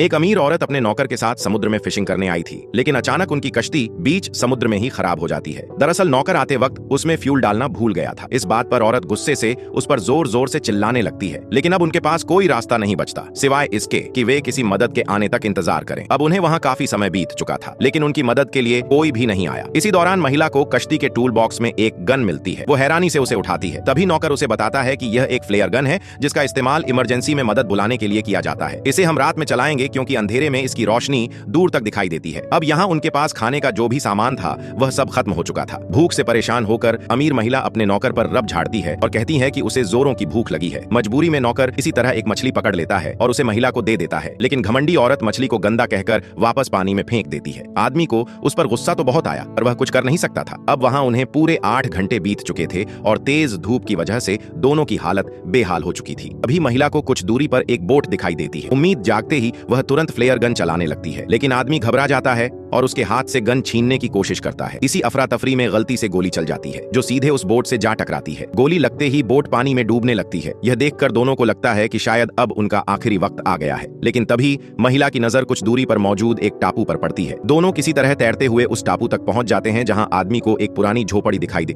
एक अमीर औरत अपने नौकर के साथ समुद्र में फिशिंग करने आई थी, लेकिन अचानक उनकी कश्ती बीच समुद्र में ही खराब हो जाती है। दरअसल नौकर आते वक्त उसमें फ्यूल डालना भूल गया था। इस बात पर औरत गुस्से से उस पर जोर जोर से चिल्लाने लगती है, लेकिन अब उनके पास कोई रास्ता नहीं बचता सिवाय इसके कि वे किसी मदद के आने तक इंतजार करें। अब उन्हें वहां काफी समय बीत चुका था, लेकिन उनकी मदद के लिए कोई भी नहीं आया। इसी दौरान महिला को कश्ती के टूल बॉक्स में एक गन मिलती है। वो हैरानी से उसे उठाती है। तभी नौकर उसे बताता है कि यह एक फ्लेयर गन है, जिसका इस्तेमाल इमरजेंसी में मदद बुलाने के लिए किया जाता है। इसे हम रात में चलाएंगे क्योंकि अंधेरे में इसकी रोशनी दूर तक दिखाई देती है। अब यहाँ उनके पास खाने का जो भी सामान था वह सब खत्म हो चुका था। भूख से परेशान होकर अमीर महिला अपने नौकर पर रब झाड़ती है और कहती है कि उसे जोरों की भूख लगी है। मजबूरी में नौकर इसी तरह एक मछली पकड़ लेता है और उसे महिला को दे देता है, लेकिन घमंडी औरत मछली को गंदा कहकर वापस पानी में फेंक देती है। आदमी को उस पर गुस्सा तो बहुत आया, पर वह कुछ कर नहीं सकता था। अब वहां उन्हें पूरे 8 घंटे बीत चुके थे और तेज धूप की वजह से दोनों की हालत बेहाल हो चुकी थी। अभी महिला को कुछ दूरी पर एक बोट दिखाई देती है। उम्मीद जागते ही वह तुरंत फ्लेयर गन चलाने लगती है, लेकिन आदमी घबरा जाता है और उसके हाथ से गन छीनने की कोशिश करता है। इसी अफरा तफरी में गलती से गोली चल जाती है, जो सीधे उस बोट से जा टकराती है। गोली लगते ही बोट पानी में डूबने लगती है। यह देखकर दोनों को लगता है कि शायद अब उनका आखिरी वक्त आ गया है, लेकिन तभी महिला की नजर कुछ दूरी पर मौजूद एक टापू पर पड़ती है। दोनों किसी तरह तैरते हुए उस टापू तक पहुंच जाते हैं, जहां आदमी को एक पुरानी झोपड़ी दिखाई दे